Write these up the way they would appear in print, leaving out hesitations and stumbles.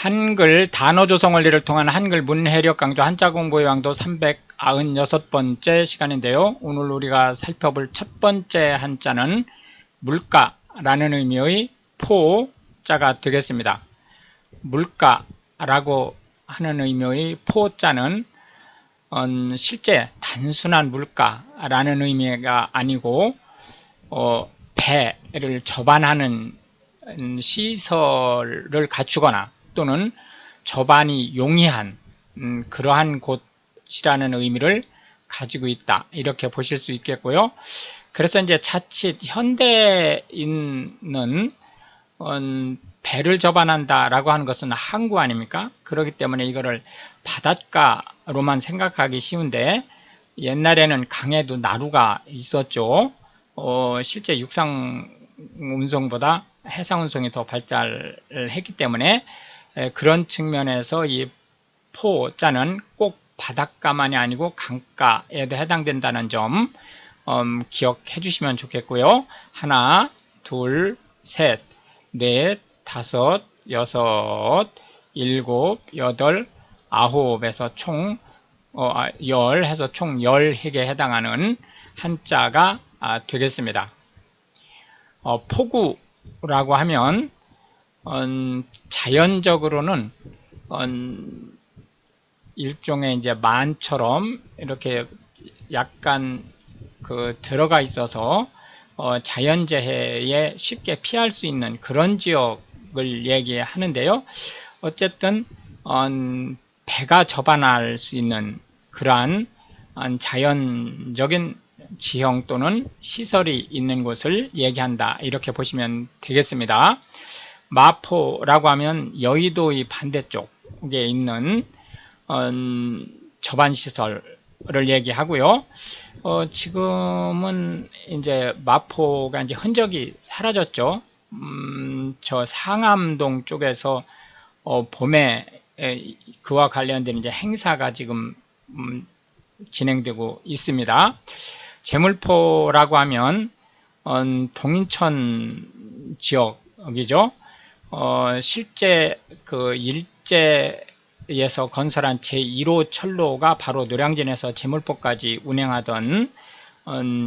한글 단어 조성 원리를 통한 한글 문해력 강조 한자 공부의 왕도 396번째 시간인데요. 오늘 우리가 살펴볼 첫 번째 한자는 물가라는 의미의 포자가 되겠습니다. 물가라고 하는 의미의 포자는 실제 단순한 물가라는 의미가 아니고 배를 접안하는 시설을 갖추거나 또는 접안이 용이한 그러한 곳이라는 의미를 가지고 있다, 이렇게 보실 수 있겠고요. 그래서 이제 자칫 현대인은 배를 접안한다 라고 하는 것은 항구 아닙니까? 그렇기 때문에 이거를 바닷가로만 생각하기 쉬운데, 옛날에는 강에도 나루가 있었죠. 실제 육상 운송보다 해상 운송이 더 발달을 했기 때문에 그런 측면에서 이 포자는 꼭 바닷가만이 아니고 강가에도 해당된다는 점 기억해 주시면 좋겠고요. 하나, 둘, 셋, 넷, 다섯, 여섯, 일곱, 여덟, 아홉에서 총 10 해서 총 10획에 해당하는 한자가 되겠습니다. 포구라고 하면 자연적으로는 일종의 이제 만처럼 이렇게 약간 들어가 있어서 자연재해에 쉽게 피할 수 있는 그런 지역을 얘기하는데요. 어쨌든 배가 접안할 수 있는 그러한 자연적인 지형 또는 시설이 있는 곳을 얘기한다, 이렇게 보시면 되겠습니다. 마포라고 하면 여의도의 반대쪽에 있는 접안시설을 얘기하고요. 지금은 이제 마포가 이제 흔적이 사라졌죠. 저 상암동 쪽에서 봄에 그와 관련된 이제 행사가 지금 진행되고 있습니다. 제물포라고 하면 동인천 지역이죠. 실제 그 일제에서 건설한 제1호 철로가 바로 노량진에서 제물포까지 운행하던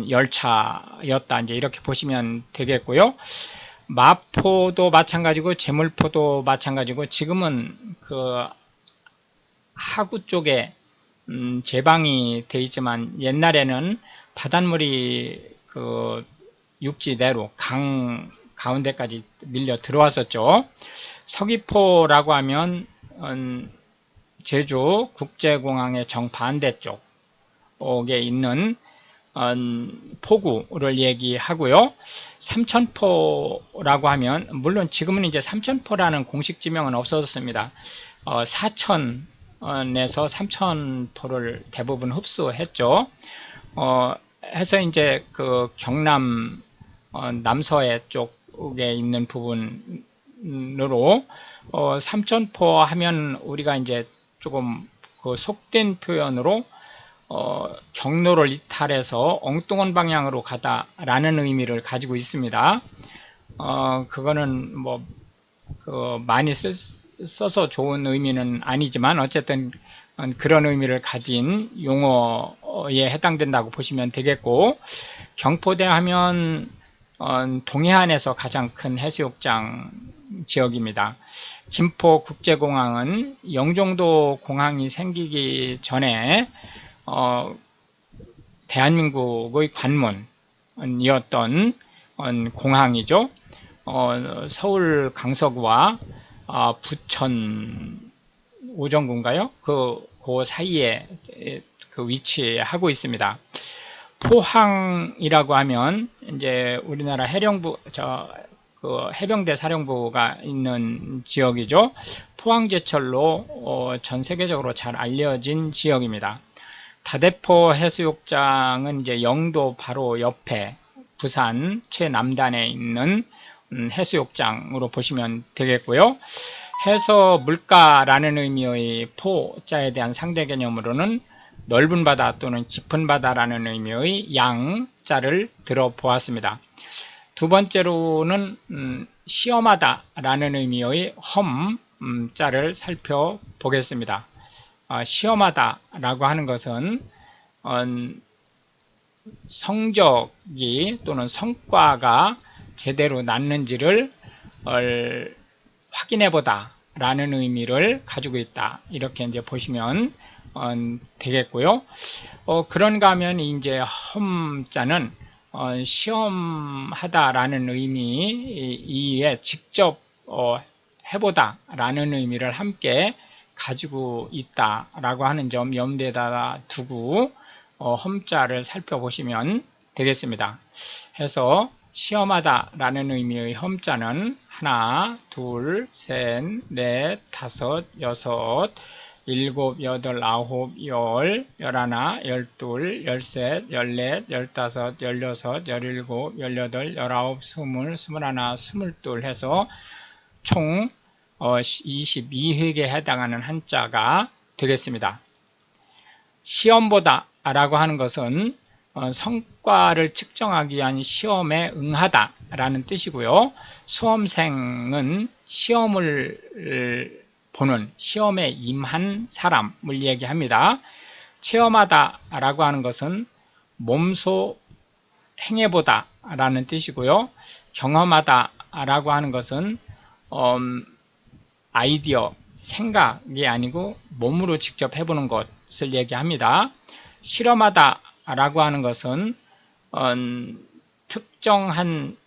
열차였다, 이제 이렇게 보시면 되겠고요. 마포도 마찬가지고 제물포도 마찬가지고, 지금은 그 하구 쪽에 제방이 돼 있지만 옛날에는 바닷물이 그 육지 내로 강 가운데까지 밀려 들어왔었죠. 서귀포라고 하면 제주 국제공항의 정반대 쪽에 있는 포구를 얘기하고요. 삼천포라고 하면, 물론 지금은 이제 삼천포라는 공식 지명은 없어졌습니다. 사천에서 삼천포를 대부분 흡수했죠. 해서 이제 그 경남 남서해 쪽에 있는 부분으로 삼천포 하면 우리가 이제 조금 그 속된 표현으로 경로를 이탈해서 엉뚱한 방향으로 가다라는 의미를 가지고 있습니다. 그거는 뭐 많이 써서 좋은 의미는 아니지만 어쨌든 그런 의미를 가진 용어에 해당된다고 보시면 되겠고, 경포대 하면 동해안에서 가장 큰 해수욕장 지역입니다. 김포국제공항은 영종도 공항이 생기기 전에 대한민국의 관문이었던 공항이죠. 서울 강서구와 부천 오정군가요? 그 사이에 위치하고 있습니다. 포항이라고 하면 이제 우리나라 해령부 해병대 사령부가 있는 지역이죠. 포항제철로 전 세계적으로 잘 알려진 지역입니다. 다대포 해수욕장은 이제 영도 바로 옆에 부산 최남단에 있는 해수욕장으로 보시면 되겠고요. 해서 물가라는 의미의 포자에 대한 상대 개념으로는 넓은 바다 또는 깊은 바다라는 의미의 양자를 들어보았습니다. 두 번째로는 시험하다 라는 의미의 험, 자를 살펴보겠습니다. 시험하다 라고 하는 것은 성적이 또는 성과가 제대로 났는지를 확인해보다 라는 의미를 가지고 있다. 이렇게 이제 보시면 되겠고요. 그런가 하면 이제 험자는 시험하다라는 의미 이에 직접 해보다라는 의미를 함께 가지고 있다라고 하는 점 염두에다 두고 험자를 살펴보시면 되겠습니다. 해서 시험하다라는 의미의 험자는 하나, 둘, 셋, 넷, 다섯, 여섯, 일곱, 여덟, 아홉, 열, 열하나, 열둘, 열셋, 열넷, 열다섯, 열여섯, 열일곱, 열여덟, 열아홉, 스물, 스물하나, 스물둘 해서 총 22획에 해당하는 한자가 되겠습니다. 시험보다 라고 하는 것은 성과를 측정하기 위한 시험에 응하다 라는 뜻이고요. 수험생은 시험을 보는 시험에 임한 사람을 얘기합니다. 체험하다 라고 하는 것은 몸소 행해보다 라는 뜻이고요. 경험하다 라고 하는 것은 아이디어, 생각이 아니고 몸으로 직접 해보는 것을 얘기합니다. 실험하다 라고 하는 것은 특정한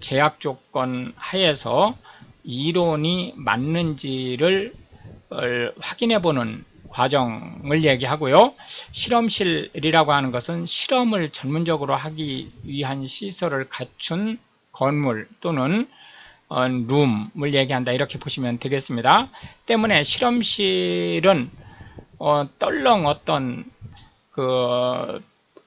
제약 조건 하에서 이론이 맞는지를 확인해보는 과정을 얘기하고요. 실험실이라고 하는 것은 실험을 전문적으로 하기 위한 시설을 갖춘 건물 또는 룸을 얘기한다. 이렇게 보시면 되겠습니다. 때문에 실험실은 떨렁 어떤 그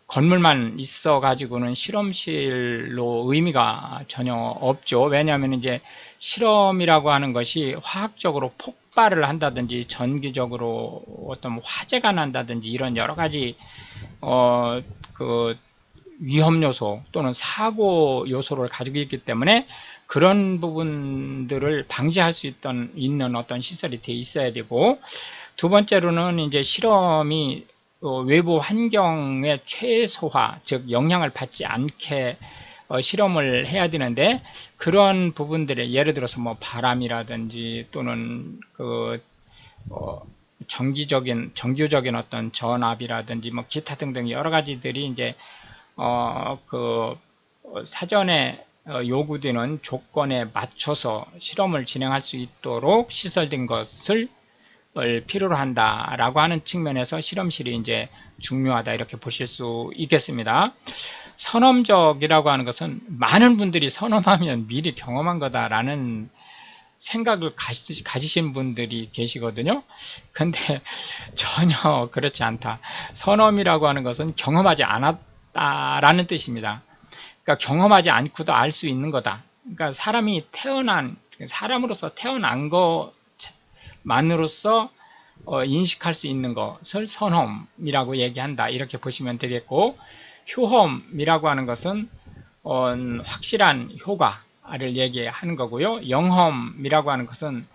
건물만 있어 가지고는 실험실로 의미가 전혀 없죠. 왜냐하면 이제 실험이라고 하는 것이 화학적으로 폭발을 한다든지 전기적으로 어떤 화재가 난다든지 이런 여러 가지 그 위험 요소 또는 사고 요소를 가지고 있기 때문에 그런 부분들을 방지할 수 있는 어떤 시설이 돼 있어야 되고, 두 번째로는 이제 실험이 외부 환경의 최소화, 즉 영향을 받지 않게 실험을 해야 되는데, 그런 부분들에 예를 들어서 뭐 바람이라든지 또는 그 정규적인 어떤 전압이라든지 뭐 기타 등등 여러 가지들이 이제 그 사전에 요구되는 조건에 맞춰서 실험을 진행할 수 있도록 시설된 것을 필요로 한다라고 하는 측면에서 실험실이 이제 중요하다 이렇게 보실 수 있겠습니다. 선험적이라고 하는 것은 많은 분들이 선험하면 미리 경험한 거다라는 생각을 가지신 분들이 계시거든요. 근데 전혀 그렇지 않다. 선험이라고 하는 것은 경험하지 않았다라는 뜻입니다. 그러니까 경험하지 않고도 알 수 있는 거다. 그러니까 사람으로서 태어난 것만으로서 인식할 수 있는 것을 선험이라고 얘기한다. 이렇게 보시면 되겠고, 효험이라고 하는 것은 확실한 효과를 얘기하는 거고요. 영험이라고 하는 것은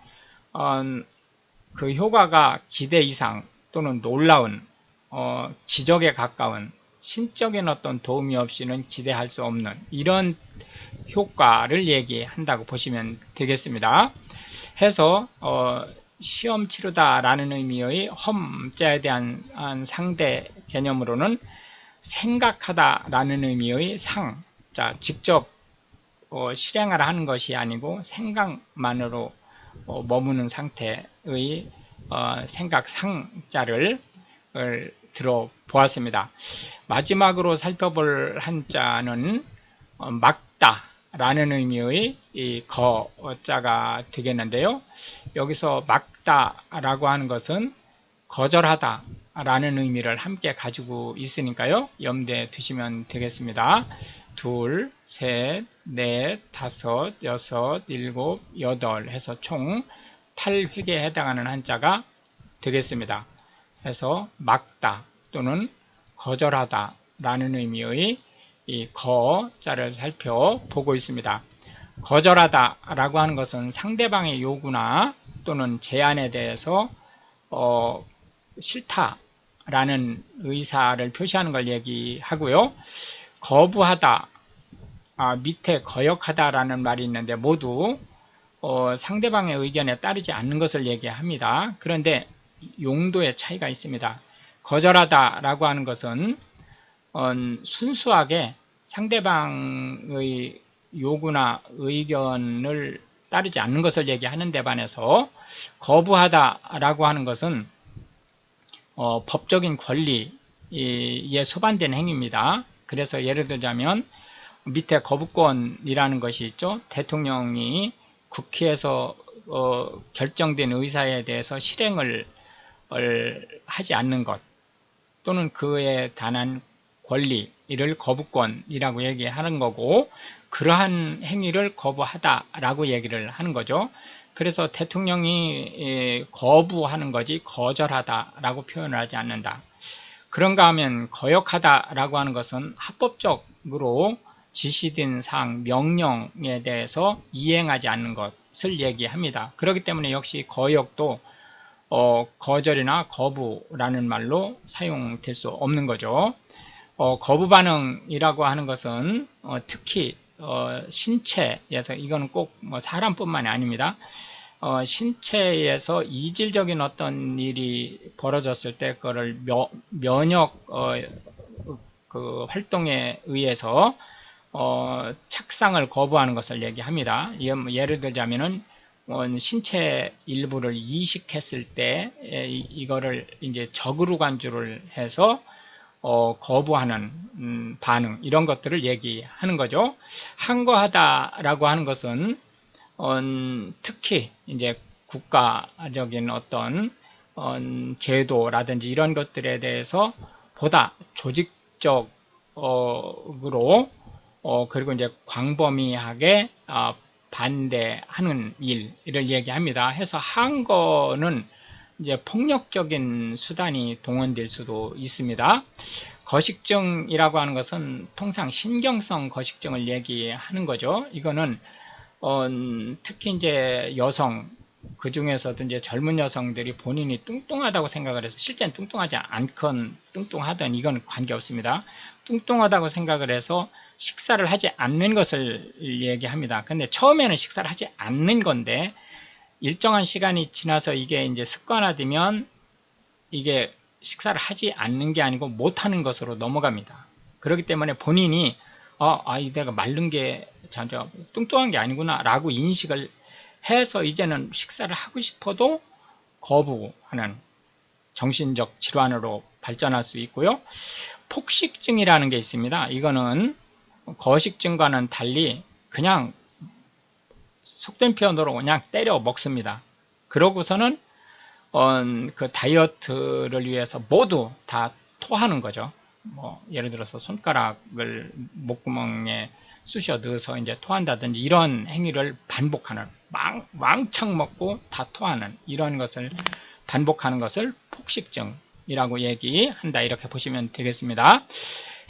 그 효과가 기대 이상 또는 놀라운 기적에 가까운 신적인 어떤 도움이 없이는 기대할 수 없는 이런 효과를 얘기한다고 보시면 되겠습니다. 해서 시험 치르다 라는 의미의 험자에 대한 상대 개념으로는 생각하다 라는 의미의 상, 자 직접 실행하라 하는 것이 아니고 생각만으로 머무는 상태의 생각상자를 들어보았습니다. 마지막으로 살펴볼 한자는 막다 라는 의미의 이 거자가 되겠는데요. 여기서 막다 라고 하는 것은 거절하다 라는 의미를 함께 가지고 있으니까요. 염두에 두시면 되겠습니다. 둘, 셋, 넷, 다섯, 여섯, 일곱, 여덟 해서 총 8획에 해당하는 한자가 되겠습니다. 해서 막다 또는 거절하다 라는 의미의 이 거자를 살펴보고 있습니다. 거절하다 라고 하는 것은 상대방의 요구나 또는 제안에 대해서 싫다라는 의사를 표시하는 걸 얘기하고요. 거부하다, 밑에 거역하다라는 말이 있는데 모두 상대방의 의견에 따르지 않는 것을 얘기합니다. 그런데 용도의 차이가 있습니다. 거절하다라고 하는 것은 순수하게 상대방의 요구나 의견을 따르지 않는 것을 얘기하는 데 반해서 거부하다라고 하는 것은 법적인 권리에 수반된 행위입니다. 그래서 예를 들자면 밑에 거부권이라는 것이 있죠. 대통령이 국회에서 결정된 의사에 대해서 실행을 하지 않는 것 또는 그에 관한 권리를 거부권이라고 얘기하는 거고, 그러한 행위를 거부하다라고 얘기를 하는 거죠. 그래서 대통령이 거부하는 거지 거절하다라고 표현을 하지 않는다. 그런가 하면 거역하다라고 하는 것은 합법적으로 지시된 사항, 명령에 대해서 이행하지 않는 것을 얘기합니다. 그렇기 때문에 역시 거역도 거절이나 거부라는 말로 사용될 수 없는 거죠. 거부 반응이라고 하는 것은 특히 신체에서, 이거는 꼭 사람뿐만이 아닙니다. 신체에서 이질적인 어떤 일이 벌어졌을 때 그거를 면역 그 활동에 의해서 착상을 거부하는 것을 얘기합니다. 예를 들자면은 신체 일부를 이식했을 때 이거를 이제 적으로 간주를 해서 거부하는 반응, 이런 것들을 얘기하는 거죠. 항거하다라고 하는 것은 특히 이제 국가적인 어떤 제도라든지 이런 것들에 대해서 보다 조직적으로 그리고 이제 광범위하게 반대하는 일을 얘기합니다. 해서 항거는 이제 폭력적인 수단이 동원될 수도 있습니다. 거식증이라고 하는 것은 통상 신경성 거식증을 얘기하는 거죠. 이거는 특히 이제 여성, 그 중에서도 이제 젊은 여성들이 본인이 뚱뚱하다고 생각을 해서, 실제는 뚱뚱하지 않건 뚱뚱하든 이건 관계없습니다. 뚱뚱하다고 생각을 해서 식사를 하지 않는 것을 얘기합니다. 근데 처음에는 식사를 하지 않는 건데 일정한 시간이 지나서 이게 이제 습관화되면 이게 식사를 하지 않는 게 아니고 못하는 것으로 넘어갑니다. 그렇기 때문에 본인이 내가 마른 게 뚱뚱한 게 아니구나 라고 인식을 해서 이제는 식사를 하고 싶어도 거부하는 정신적 질환으로 발전할 수 있고요. 폭식증이라는 게 있습니다. 이거는 거식증과는 달리 그냥 속된 표현으로 그냥 때려 먹습니다. 그러고서는 그 다이어트를 위해서 모두 다 토하는 거죠. 예를 들어서 손가락을 목구멍에 쑤셔 넣어서 이제 토한다든지 이런 행위를 반복하는, 왕창 먹고 다 토하는 이런 것을 반복하는 것을 폭식증이라고 얘기한다, 이렇게 보시면 되겠습니다.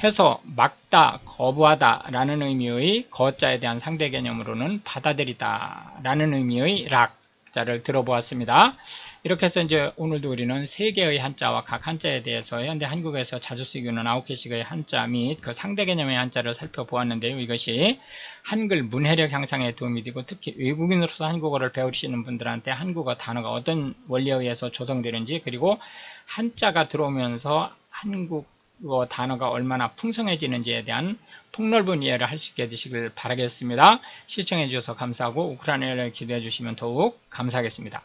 해서 막다, 거부하다 라는 의미의 거자에 대한 상대 개념으로는 받아들이다 라는 의미의 락자를 들어보았습니다. 이렇게 해서 이제 오늘도 우리는 3개의 한자와 각 한자에 대해서 현대 한국에서 자주 쓰이는 9개씩의 한자 및 그 상대 개념의 한자를 살펴보았는데요. 이것이 한글 문해력 향상에 도움이 되고, 특히 외국인으로서 한국어를 배우시는 분들한테 한국어 단어가 어떤 원리에 의해서 조성되는지, 그리고 한자가 들어오면서 한국어 단어가 얼마나 풍성해지는지에 대한 폭넓은 이해를 할 수 있게 되시길 바라겠습니다. 시청해 주셔서 감사하고 우크라이나를 기대해 주시면 더욱 감사하겠습니다.